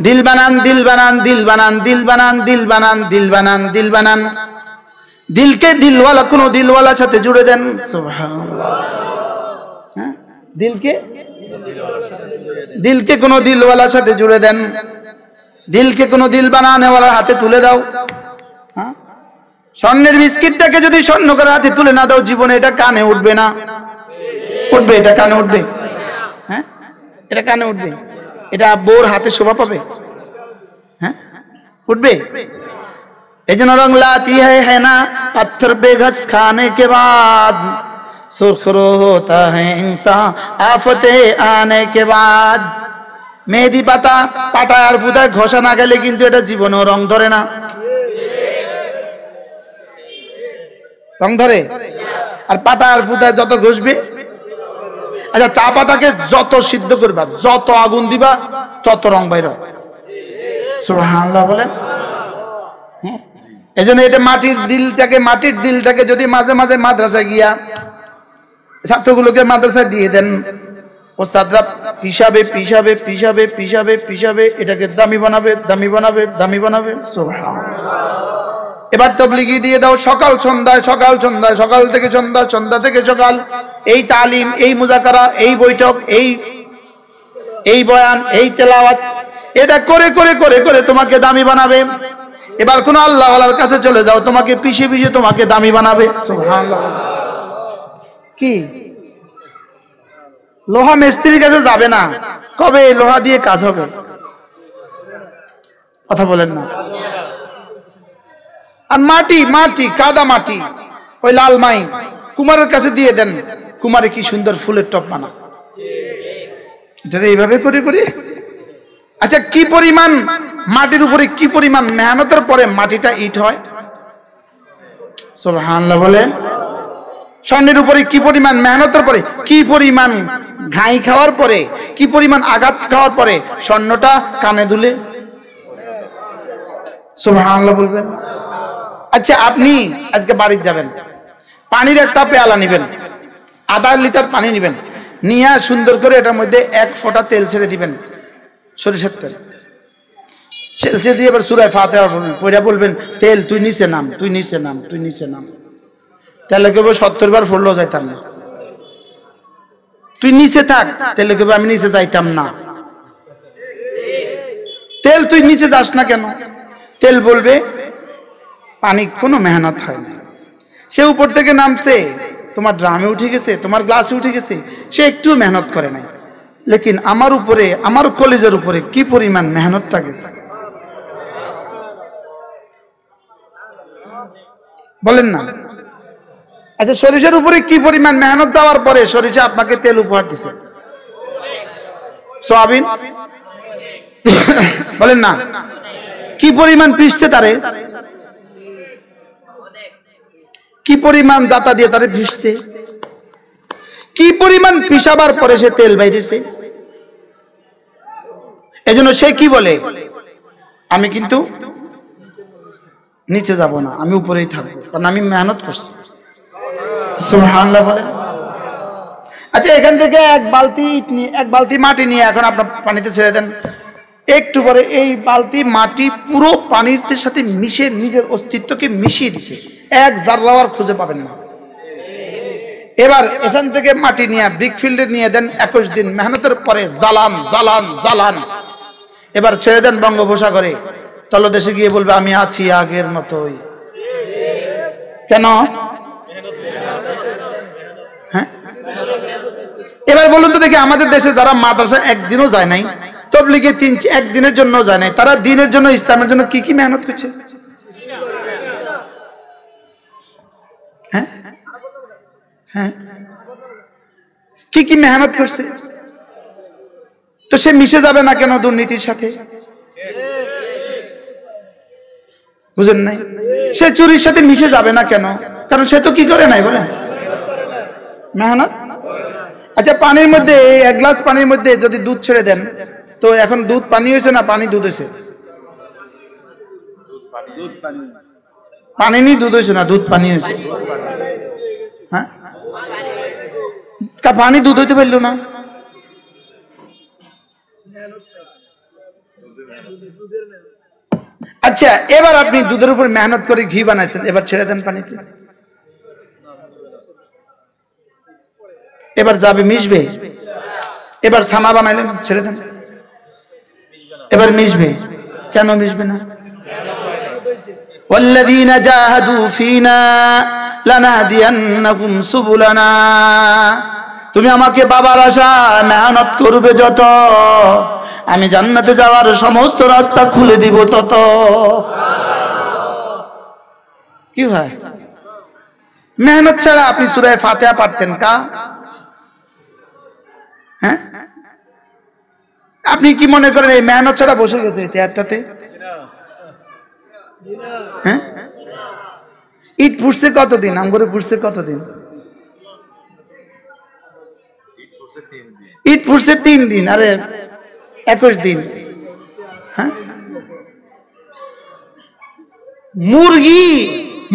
दिल बनान दिल बनान दिल बनान दिल बनान दिल बनान दिल बनान दिल बनान दिल के दिल वाला कोनो दिल वाला साथे जुड़े देन सुबहानाल्लाह दिल के कोनो दिल वाला साथे जुड़े देन दिल के कोनो दिल बनाने वाला हाथे तुले दाओ हाँ স্বর্ণের বিস্কিটটাকে যদি স্বর্ণকার হাতে তুলে না দাও জীবনে এটা কানে উঠবে না উঠবে এটা কানে উঠবে হ্যাঁ এটা কানে উঠবে এটা বোর হাতে শোভা পাবে হ্যাঁ উঠবে এজন্য রং লাতি है ना पत्थर पे घस खाने के बाद सुर्खरो होता है इंसान आफते आने के बाद মেহেদি পাতা পাটা আর বুদায় ঘষা না গেলে কিন্তু এটা জীবনেও রং ধরে না রং ধরে আর পাটা আর বুদায় যত ঘষবে আচ্ছা চা পাতাকে যত সিদ্ধ করবা যত আগুন দিবা তত রং বাইর হবে সুবহানাল্লাহ বলেন এজন্য এটা মাটির দিলটাকে যদি মাঝে মাঝে মাদ্রাসায় গিয়া ছাত্রগুলোকে মাদ্রাসায় দিয়ে দেন ওস্তাদরা পিছাবে পিছাবে পিছাবে পিছাবে পিছাবে এটাকে দামি বানাবে দামি বানাবে দামি বানাবে সুবহানাল্লাহ এবার তাবলীগি দিয়ে দাও সকাল সন্ধ্যায় সকাল সন্ধ্যায় সকাল থেকে সন্ধ্যা সন্ধ্যা থেকে সকাল এই তালিম এই মুজাকারা এই বৈঠক এই বয়ান এই তেলাওয়াত এটা করে করে করে করে তোমাকে দামি বানাবে এবার কোন আল্লাহ ওয়ালার কাছে চলে যাও তোমাকে পিছে পিছে তোমাকে দামি বানাবে সুবহানাল্লাহ কি লোহা মিস্ত্রির কাছে যাবে না কবে লোহা দিয়ে কাজ হবে কথা বলেন না আর মাটি মাটি কাদা মাটি ওই লাল মাই কুমারের কাছে দিয়ে দেন কুমারে কি সুন্দর ফুলের টপ বানা যদি এইভাবে করে করে আচ্ছা কি পরিমাণ মাটির উপরে কি পরিমাণ মেহনতের পরে মাটিটা ইট হয় সুবহানাল্লাহ বলেন স্বর্ণের উপরে কি পরিমাণ মেহনতের পরে কি পরিমাণ ঘাই খাওয়ার পরে কি পরিমাণ আঘাত খাওয়ার পরে স্বর্ণটা কানে দুলে সুবহানাল্লাহ বলবেন আচ্ছা আপনি আজকে বাড়ি যাবেন পানির একটা পেয়ালা নেবেন আধা লিটার পানি নেবেন নিয়ে সুন্দর করে এটার মধ্যে এক ফোঁটা তেল ছেড়ে দিবেন সরিষার তেল ছেলছে দিয়ে এবার সূরা ফাতিহা পড়ে বলবেন তেল তুই নিচে নাম তুই নিচে নাম তুই নিচে নাম তেলে কেবল 70 বার পড়লো যাইতাম না তুই নিচে থাক তেলে কেবল আমি নিচে যাইতাম না তেল তুই নিচে যাস না কেন তেল বলবে পানি কোনো মেহনত হয় না সে উপর থেকে নামছে তোমার ড্রামে উঠে গেছে তোমার গ্লাসে উঠে গেছে সে একটু মেহনত করে নাই লেকিন আমার উপরে আমার কলেজের উপরে কি পরিমাণ মেহনতটা গেছে বলেন না আচ্ছা সরিষার উপরে কি পরিমাণ মেহনত যাওয়ার পরে সরিষা আপনাকে তেল উপহার দিছে সয়াবিন বলেন না কি পরিমাণ পিষছে তারে কি পরিমাণ জাতা দিয়ে তারে পিষছে কি পরিমাণ পিষাবার পরে সে তেল বাইরেছে এজন্য সে কি বলে আমি কিন্তু নিচে যাব না আমি উপরেই থাকবো কারণ আমি মেহনত করছি সুবহানাল্লাহ বলেন আচ্ছা এখান থেকে এক বালতি মাটি নিয়ে এখন আপনার পানিতে ছেড়ে দেন একটু পরে এই বালতি মাটি পুরো পানির সাথে মিশে নিজের অস্তিত্বকে মিশিয়ে দিছে এক জাররাও আর খুঁজে পাবেন না এবার এখান থেকে মাটি নিয়ে ব্রিকফিল্ডে নিয়ে দেন 21 দিন মেহনতের পরে জ্বালান জ্বালান জ্বালান এবার ছেড়ে দেন বঙ্গোপসাগরে তলদেশে গিয়ে বলবে আমি আছি আগের মতোই কেন হ্যাঁ এবার বলুন তো দেখি আমাদের দেশে যারা মাদ্রাসা একদিনও যায় নাই তাবলীগে একদিনের জন্য যায় নাই তারা দ্বীনের জন্য ইসলামের জন্য কি কি মেহনত করছে হ্যাঁ হ্যাঁ কি কি মেহনত করছে তো সে মিশে যাবে না কেন দুর্নীতির সাথে বুঝেন নাই সে চুরির সাথে মিশে যাবে না কেন কারণ সে তো কি করে নাই বলেন মেহনত আচ্ছা পানির মধ্যে এক গ্লাস পানির মধ্যে যদি দুধ ছেড়ে দেন তো এখন দুধ পানি হয়েছে না পানি দুধ হয়েছে পানি নি দুধ হয়েছে না দুধ পানি হয়েছে হ্যাঁ পানি দুধ হইতে পারলো না আচ্ছা, এবার আপনি দুধের উপর মেহনত করে ঘি বানাইছেন, এবার ছেড়ে দেন পানিতে, এবার যাবে মিশবে। এবার ছানা বানাইলেন, ছেড়ে দেন, এবার মিশবে। কেন মিশবে না? ওয়াল্লাযীনা জাহাদু ফীনা লানাহদিয়ান্নাহুম সুবুলানা। তুমি আমাকে বাবার আশা মেহনত করবে যত, আমি জান্নাতে যাওয়ার সমস্ত রাস্তা খুলে দিব তত। কি হয়? মেহনত ছাড়া আপনি সূরা ফাতিহা পারতেন কা? হ্যাঁ, আপনি কি মনে করেন এই মেহনত ছাড়া বসে গেছে চেয়ারটাতে? হ্যাঁ, ঈদ ফুটছে কতদিন? আমগরে ফুটছে কতদিন? ঈদ ফুটছে 3 দিন, আরে 21 দিন। হ্যাঁ, মুরগি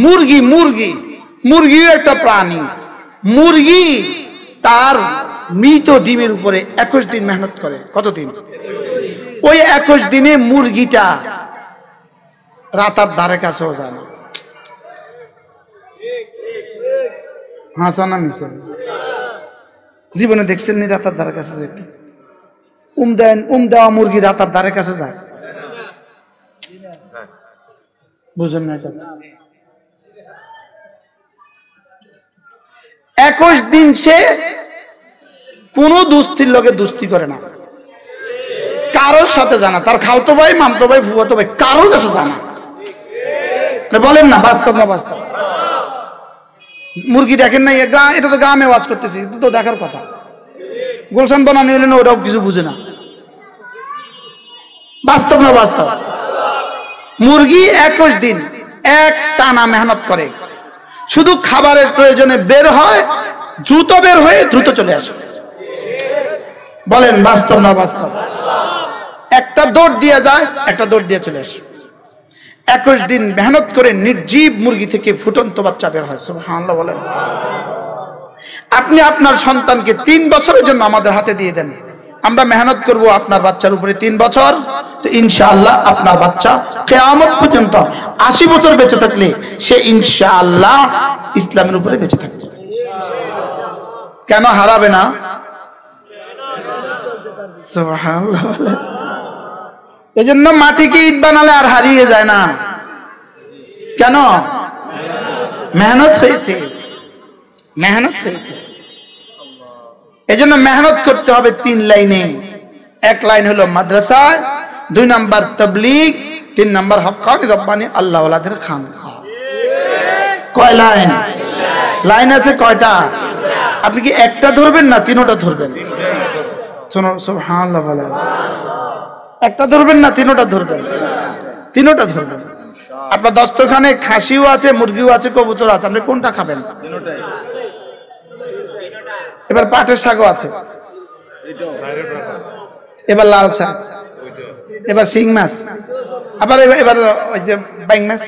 মুরগি মুরগি মুরগিও একটা প্রাণী। মুরগি তার মৃত ডিমের উপরে 21 দিন মেহনত করে। কতদিন? ওই 21 দিনে মুরগিটা রাতার ধারে কাছেও যায় না। হাসানা মিশন জীবনে দেখছেন নি রাতার ধারে কাছে যেতে? দেওয়া মুরগি রাতার ধারে কাছে যায়? বুঝলেন না? 21 দিন সে কোন দুস্তির লোকে দুস্তি করে না, কারোর সাথে জানা, তার খালতো ভাই, মামতো ভাই, ফুফাতো ভাই, কারোর কাছে জানা। বলেন না বাস্তব না বাস্তব? মুরগি দেখেন না? এটা তো গ্রামে ওয়াজ করতেছি, তো দেখার কথা। গোলশান বানানি হলে না, ওরাও কিছু বুঝে না। বাস্তব না বাস্তব? মুরগি 21 দিন এক টানা মেহনত করে, শুধু খাবারের প্রয়োজনে বের হয়, দ্রুত বের হয়ে দ্রুত চলে আসে। বলেন বাস্তব না বাস্তব? একটা দৌড় দিয়ে যায়, একটা দৌড় দিয়ে চলে আসে। 21 দিন মেহনত করে নির্জীব মুরগি থেকে ফুটন্ত বাচ্চা বের হয়। সুবহানাল্লাহ বলেন। আপনি আপনার সন্তানকে 3 বছরের জন্য আমাদের হাতে দিয়ে দেন, আমরা মেহনত করব আপনার বাচ্চার উপরে 3 বছর, তো ইনশাআল্লাহ আপনার বাচ্চা কিয়ামত পর্যন্ত 80 বছর বেঁচে থাকলে সে ইনশাআল্লাহ ইসলামের উপরে বেঁচে থাকবে। কেন হারাবে না? সুবহানাল্লাহ। এজন্য মাটিকে ইট বানালে আর হারিয়ে যায় না। কেন? মেহনত হয়েছে, মেহনত হয়েছে। এজন্য মেহনত করতে হবে 3 লাইনে। 1 লাইন হলো মাদ্রাসায়, 2 নাম্বার তাবলীগ, 3 নাম্বার হক্কানি রব্বানি আল্লাহ ওয়ালাদের খানকা। কয় লাইন? লাইন আছে কয়টা? আপনি কি একটা ধরবেন না 3টা ধরবেন? শোনো, সুবহানাল্লাহ বলেন। একটা ধরবেন না 3টা ধরবেন? 3টা ধরবেন। আপনার দস্তরখানে খাসিও আছে, মুরগিও আছে, কবুতর আছে, আপনি কোনটা খাবেন? এবার পাটের শাকও আছে, এবার লাল শাক, এবার শিং মাছ, আবার এবার ওই যে বাইং মাছ।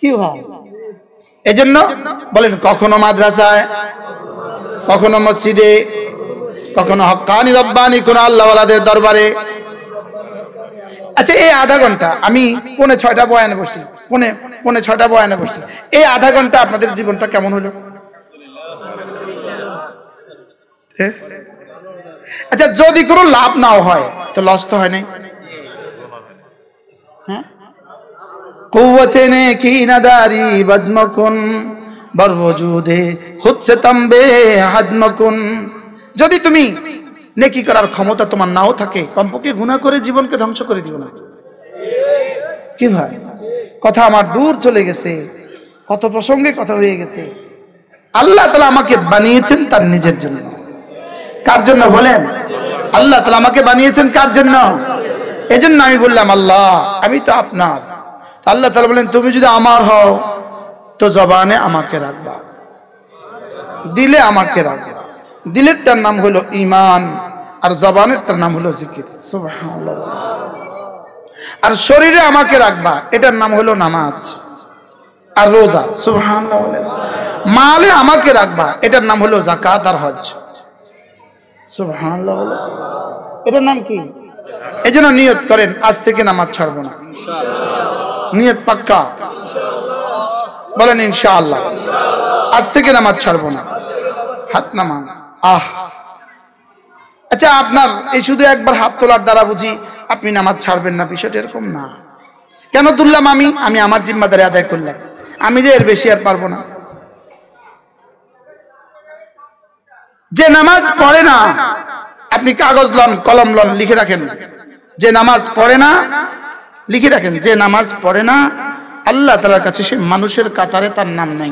কি হয়? এজন্য বলেন, কখনো মাদ্রাসায়, কখনো মসজিদে, কখনো হক্কানি রব্বানি কোন আল্লাহ ওয়ালাদের দরবারে। আচ্ছা, এই আধা ঘন্টা আমি 5:45 বয়ানে বসছি, 5:45 বয়ানে বসছি, এই আধা ঘন্টা আপনাদের জীবনটা কেমন হলো? আচ্ছা, যদি কোনো লাভ নাও হয় তো লস তো হয় নাই? হ্যাঁ, কুওয়াতে নে কি নাদারি বদমকুন বরওজুদে খুদ সে তম্বে হাদমকুন। যদি তুমি নেকি করার ক্ষমতা তোমার নাও থাকে, কমপক্ষে গুনাহ করে জীবনকে ধ্বংস করে দিও না। কি ভাই, কথা আমার দূর চলে গেছে, কত প্রসঙ্গে কথা হয়ে গেছে। আল্লাহ তাআলা আমাকে বানিয়েছেন তার নিজের জন্য। কার জন্য বলেন? আল্লাহ তাআলা আমাকে বানিয়েছেন কার জন্য? এজন্য আমি বললাম আল্লাহ আমি তো আপনার। আল্লাহ তাআলা বলেন, তুমি যদি আমার হও তো জবানে আমাকে রাখবা, দিলে আমাকে রাখবা। দিলেরটার নাম হলো ঈমান, আর জবানেরটার নাম হলো জিকির। সুবহানাল্লাহ। আর শরীরে আমাকে রাখবা, এটার নাম হলো নামাজ আর রোজা। সুবহানাল্লাহ। মালে আমাকে রাখবা, এটার নাম হলো যাকাত আর হজ। সুবহানাল্লাহ। এটার নাম কি? এই জন্য নিয়ত করেন আজ থেকে নামাজ ছাড়বো না, নিয়ত পাক্কা বলেন ইনশাআল্লাহ, আজ থেকে নামাজ ছাড়বো না, হাত নামান। আচ্ছা, আপনার এই শুধু একবার হাত তোলার দ্বারা বুঝি আপনি নামাজ ছাড়বেন না, বিষয়টা এরকম না। কেন তুললাম? আমি আমার জিম্মাদারি আদায় করলাম, আমি যে এর বেশি আর পারবো না। যে নামাজ পড়ে না, আপনি কাগজ লন, কলম লন, লিখে রাখেন, যে নামাজ পড়ে না লিখে রাখেন, যে নামাজ পড়ে না আল্লাহ তাআলার কাছে সে মানুষের কাতারে তার নাম নাই।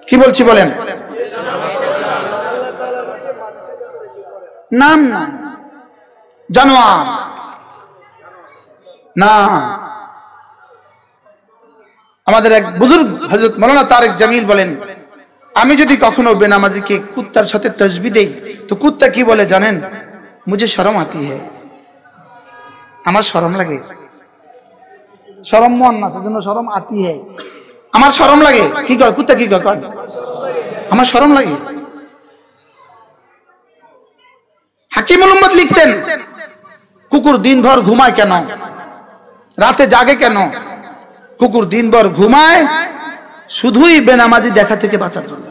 কি বলছি বলেন? নাম না, জানোয়ার না। আমাদের এক বুজুর্গ হযরত মাওলানা তারেক জামিল বলেন, আমি যদি কখনো বেনামাজিকে কুত্তার সাথে তসবিহ দেই তো কুত্তা কি বলে জানেন? মুঝে শরম আতি হ্যায়, আমার শরম লাগে। শরম মুআন্নাস, এজন্য শরম আতি হ্যায়, আমার শরম লাগে। কি কয় কুত্তা? কি কয়? আমার শরম লাগে। হাকিমুল উম্মত লিখছেন, কুকুর দিনভর ঘুমায় কেন, রাতে জাগে কেন? কুকুর দিনভর ঘুমায় শুধুই বেনামাজি দেখা থেকে বাঁচার জন্য।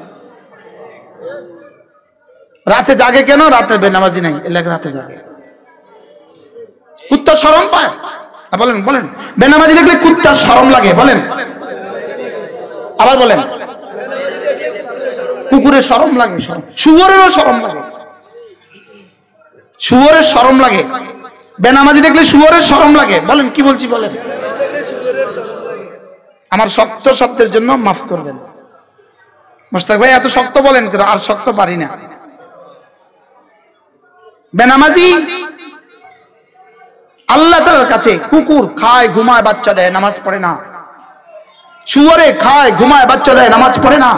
রাতে জাগে কেন? রাতে বেনামাজি নাই, এর লাগে রাতে জাগে। কুত্তা শরম পায়? বলেন বলেন, বেনামাজি দেখলে কুত্তার শরম লাগে? বলেন, আবার বলেন। কুকুরের শরম লাগে, শুয়োরেরও শরম লাগে, শুয়োরের শরম লাগে। বেনামাজি দেখলে শুয়োরের শরম লাগে। বলেন, কি বলছি বলেন। আমার শক্ত শব্দের জন্য মাফ করবেন মোশতাক ভাই, এত শক্ত বলেন কেন? আর শক্ত পারি না। বেনামাজি আল্লাহ তাআলার কাছে, কুকুর খায় ঘুমায় বাচ্চা দেয়, নামাজ পড়ে না। শুয়োরে খায় ঘুমায় বাচ্চা দেয়, নামাজ পড়ে না।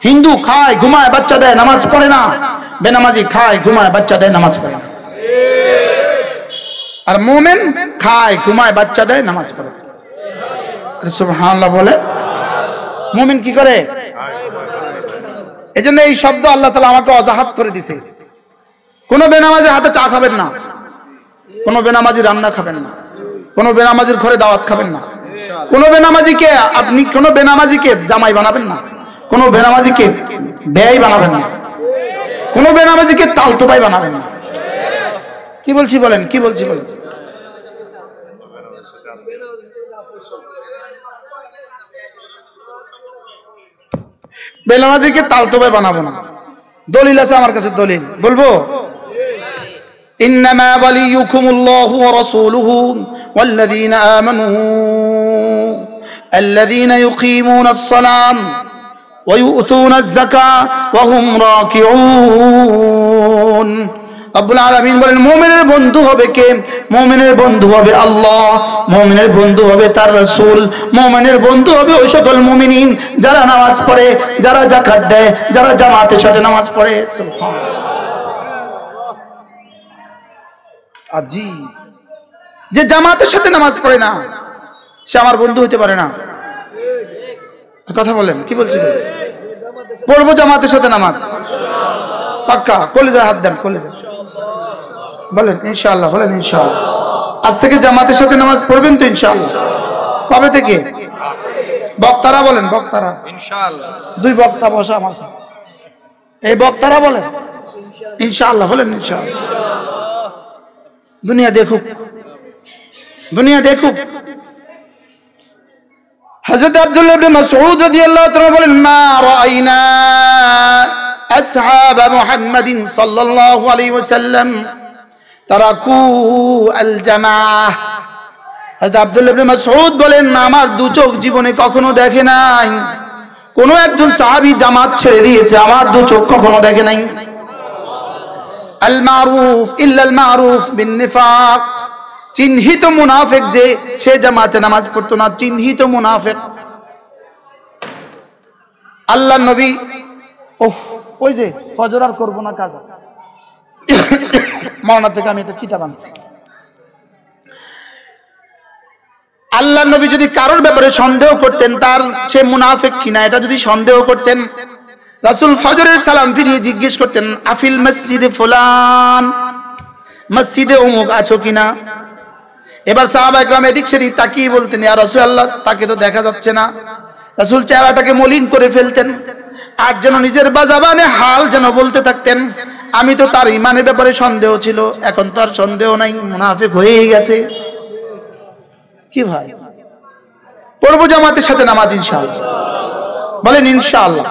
হিন্দু খায় ঘুমায় বাচ্চা দেয়, নামাজ পড়ে না। বেনামাজি খায় ঘুমায় বাচ্চা দেয়, নামাজ পড়ে না। আর মুমিন খায় ঘুমায় বাচ্চা দেয়, নামাজ পড়ে। সুবহানাল্লাহ বলে। মুমিন কি করে? এজন্য এই শব্দ আল্লাহ তাআলা আমাকে অজাহাত করে দিয়েছে। কোন বেনামাজির হাতে চা খাবেন না, কোন বেনামাজির রান্না খাবেন না, কোন বেনামাজির ঘরে দাওয়াত খাবেন না, কোন বেনামাজিকে আপনি কোন বেনামাজিকে জামাই বানাবেন না, কোন বেনামাজিকে বেয়াই বানাবেন না, কোন বেনামাজিকে তালতোবাই বানাবেন না। কি বলছি বলেন, কি বলছি বলেন। বেনামাজিকে তালতোবাই বানাবো না। দলিল আছে আমার কাছে, দলিল বলবো। ইন্নামা ওয়ালিয়ুকুমুল্লাহু ওয়া রাসূলুহু ওয়াল্লাযীনা আমানু আল্লাযীনা ইউকিমুনাস সালাম ওয়া ইউতুনাজ যাকাত ওয়া হুম রাকিউন। রব্বুল আলামিন বলেন, মুমিনের বন্ধু হবে কে? মুমিনের বন্ধু হবে আল্লাহ, মুমিনের বন্ধু হবে তার রাসূল, মুমিনের বন্ধু হবে ওই সকল মুমিনিন যারা নামাজ পড়ে, যারা যাকাত দেয়, যারা জামাতের সাথে নামাজ পড়ে। সুবহানাল্লাহ। আজি যে জামাতের সাথে নামাজ পড়ে না সে আমার বন্ধু হতে পারে না। কথা বলেন, কি বলছি? পড়বো জামাতের সাথে নামাজ পাক্কা। কলিজায় হাত দেন, কলিজায় বলেন ইনশাআল্লাহ, বলেন ইনশাআল্লাহ। আজ থেকে জামাতের সাথে নামাজ পড়বেন তো ইনশাআল্লাহ? কবে থেকে? বক্তারা বলেন, বক্তারা ইনশাআল্লাহ। দুই বক্তা বসা আমার সাথে, এই বক্তারা বলেন ইনশাআল্লাহ, বলেন ইনশাআল্লাহ। দুনিয়া দেখুক, দুনিয়া দেখুক। হযরত আব্দুল্লাহ ইবনে মাসউদ রাদিয়াল্লাহু তাআলা বলেন, মা রাআইনা আসহাব মুহাম্মাদিন সাল্লাল্লাহু আলাইহি ওয়াসাল্লাম তারাকু আল জামাআহ। হযরত আব্দুল্লাহ ইবনে মাসউদ বলেন, আমার দু চোখ জীবনে কখনো দেখে নাই কোন একজন সাহাবী জামাত ছেড়ে দিয়েছে, আমার দু চোখ কখনো দেখে নাই। আল মারুফ ইল্লা আল মারুফ বিন নিফাক, চিহ্নিত মুনাফিক যে সে জামাতে নামাজ পড়তো না, চিহ্নিত মুনাফিক। আল্লাহর নবী, ওই যে ফজর আর করবো না কাজ, মাওনা থেকে আমি একটা কিতাব আনছি। আল্লাহর নবী যদি কারোর ব্যাপারে সন্দেহ করতেন তার সে মুনাফিক কিনা, এটা যদি সন্দেহ করতেন রাসূল ফজরের সালাম ফিরিয়ে জিজ্ঞেস করতেন, আফিল মসজিদে ফুলান, মসজিদে অমুক আছো কিনা? এবার সাহাবায়ে কেরাম এদিক সেদিক তাকিয়ে বলতেন, ইয়া রাসূলুল্লাহ, তাকে তো দেখা যাচ্ছে না। রাসূল চেহারাটাকে মলিন করে ফেলতেন, আর যেন নিজের বাজাবানে হাল যেন বলতে থাকতেন, আমি তো তার ঈমানের ব্যাপারে সন্দেহ ছিল, এখন তো আর সন্দেহ নাই, মুনাফিক হয়েই গেছে। কি ভাই, পড়বো জামাতের সাথে নামাজ ইনশাআল্লাহ? বলেন ইনশাআল্লাহ।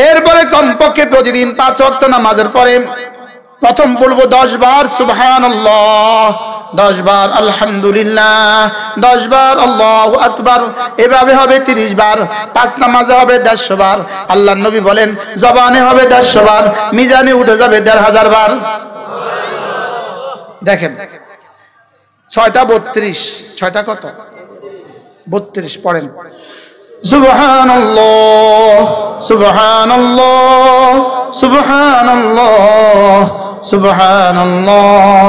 এরপরে কমপক্ষে প্রতিদিন 5 ওয়াক্ত নামাজের পরে প্রথম পড়বো 10 বার সুবহানাল্লাহ, 10 বার আলহামদুলিল্লাহ, 10 বার আল্লাহু আকবার। এভাবে হবে 30 বার। 5 নামাজে হবে 150 বার। আল্লাহর নবী বলেন, জবানে হবে 150 বার, মিজানে উঠে যাবে 1500 বার। দেখেন, 6টা 32, 6টা কত? 32 পড়েন। সুবহানাল্লাহ, সুবহানাল্লাহ, সুবহানাল্লাহ, সুবহানাল্লাহ,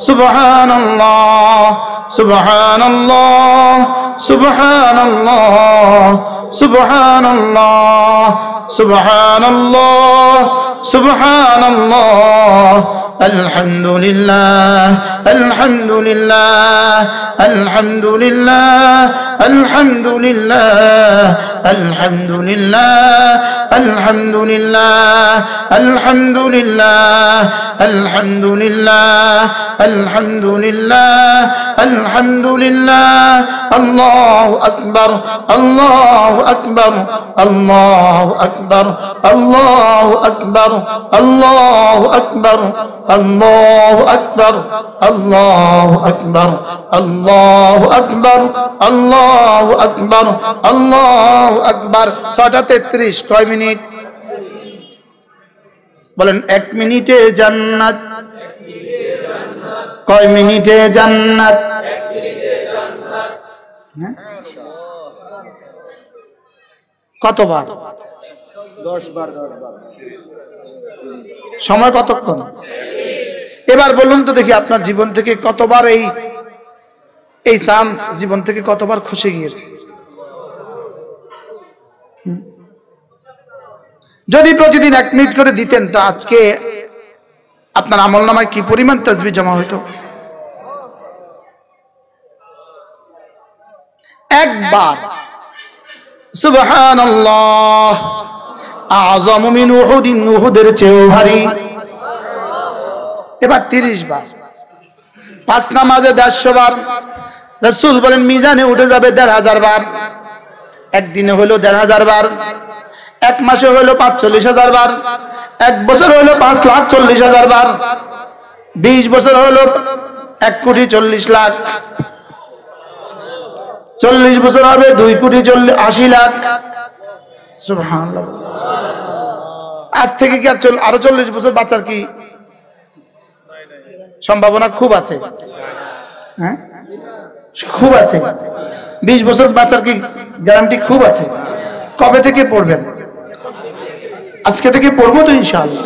সুবহানাল্লাহ, সুবহানাল্লাহ, সুবহানাল্লাহ, সুবহানাল্লাহ, সুবহানাল্লাহ, সুবহানাল্লাহ, আলহামদুলিল্লাহ, আলহামদুলিল্লাহ, আলহামদুলিল্লাহ, আলহামদুলিল্লাহ, আলহামদুলিল্লাহ, আলহামদুলিল্লাহ, আলহামদুলিল্লাহ, আলহামদুলিল্লাহ, আলহামদুলিল্লাহ, আলহামদুলিল্লাহ, আল্লাহু আকবার, আল্লাহু আকবার, আল্লাহু আকবার, আল্লাহু আকবার, আল্লাহু আকবার, আল্লাহু আকবার, আল্লাহু আকবার, আল্লাহু আকবার, আল্লাহু আকবার, আল্লাহু আকবার। 6টা 33, কয় মিনিট? বলেন 1 মিনিটে জান্নাত। কয় মিনিটে জান্নাত? কতবার? 10 বার। সময় কতক্ষণ? এবার বলুন তো দেখি, আপনার জীবন থেকে কতবার এই চান্স জীবন থেকে কতবার খসে গিয়েছে? যদি প্রতিদিন 1 মিনিট করে দিতেন, তো আজকে আপনার আমলনামায় কি পরিমাণ তাসবিহ জমা হতো? একবার সুবহানাল্লাহ আযমু মিন উহুদিন, উহুদের চেয়েও ভারী। এবার 30 বার। 5 নামাজে 150 বার। রাসূল বলেন, মিজানে উঠে যাবে 1500 বার। একদিনে হলো 1500 বার, 1 মাসে হলো 45,000 বার, 1 বছর হলো 5,40,000 বার, 20 বছর হলো 1,40,00,000, 40 বছর হবে 2,80,00,000। সুবহানাল্লাহ। আজ থেকে কি আরো 40 বছর বাঁচার কি সম্ভাবনা? খুব আছে। হ্যাঁ, খুব আছে। 20 বছর বাঁচার কি গ্যারান্টি? খুব আছে। কবে থেকে পড়বেন? আজকে থেকে পড়বো তো ইনশাআল্লাহ।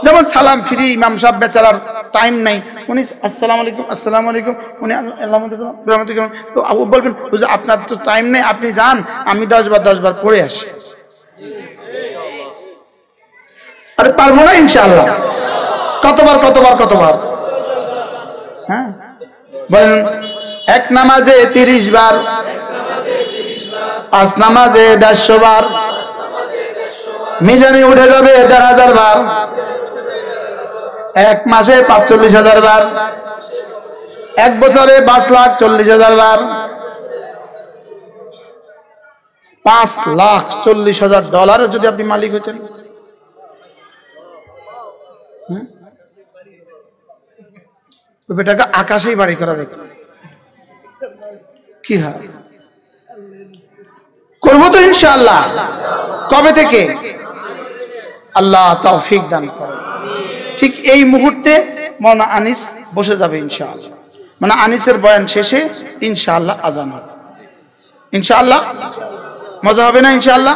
যেমন সালাম ফিরি, ইমাম সাহেব বেচারার টাইম নাই, উনি আসসালামু আলাইকুম, আসসালামু আলাইকুম, উনি আল্লাহ তো বলবেন, আপনার তো টাইম নেই, আপনি যান, আমি 10 বার পড়ে আসি। আরে পারবো না ইনশাআল্লাহ। কতবার কতবার কতবার? হ্যাঁ বলেন। 1 নামাজে 30 বার, 5 নামাজে 150 বার, মিজানে উঠে যাবে 1500 বার, 1 মাসে 45,000 বার, 1 বছরে 5,40,000 বার, $5,40,000 যদি আপনি মালিক হইতেন, বেটাকে আকাশেই বাড়ি করা যেত। কি হয়? করবো তো ইনশাআল্লাহ। কবে থেকে? আল্লাহ তৌফিক দান করেন। ঠিক এই মুহূর্তে মাওলানা আনিস বসে যাবে ইনশাআল্লাহ। মানে আনিসের বয়ান শেষে ইনশাআল্লাহ আজান হবে। ইনশাআল্লাহ মজা হবে না ইনশাআল্লাহ?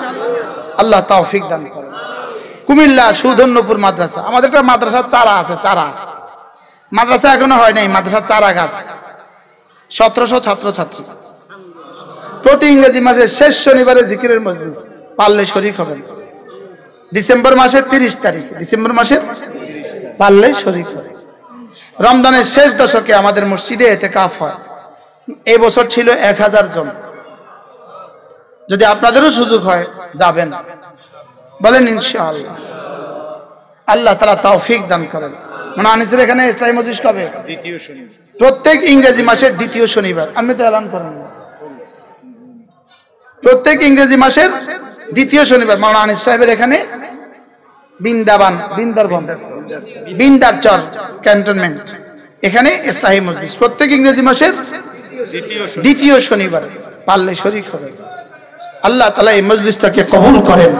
আল্লাহ তৌফিক দান করেন। কুমিল্লা সুধন্যপুর মাদ্রাসা, আমাদের একটা মাদ্রাসার চারা আছে, চারা মাদ্রাসা এখনো হয় নাই, মাদ্রাসার চারা গাছ, 1700 ছাত্রছাত্রী। প্রতি ইংরেজি মাসের শেষ শনিবারে জিকিরের মজলিস, পারলে শরীক হবেন। ডিসেম্বর মাসের 30 তারিখ, ডিসেম্বর মাসের পারলে শরীক হয়। রমজানের শেষ দশকে আমাদের মসজিদে ইতিকাফ হয়। এই বছর ছিল 1000 জন। যদি আপনাদেরও সুযোগ হয় যাবেন, বলেন ইনশাআল্লাহ। আল্লাহ তাআলা তৌফিক দান করেন। মানে আনিসের এখানে ইসলামী মজলিস কবে? দ্বিতীয় শনিবার। প্রত্যেক ইংরেজি মাসের দ্বিতীয় শনিবার। আমি তো এলান করেন না। প্রত্যেক ইংরেজি মাসের দ্বিতীয় শনিবার মাওলানা আনিস সাহেবের এখানে বিন্দারচর ক্যান্টনমেন্ট, এখানে ইসলামী মজলিস প্রত্যেক ইংরেজি মাসের দ্বিতীয় শনিবার। পারলে শরীক হবে। আল্লাহ তাআলা এই মজলিসটাকে কবুল করেন।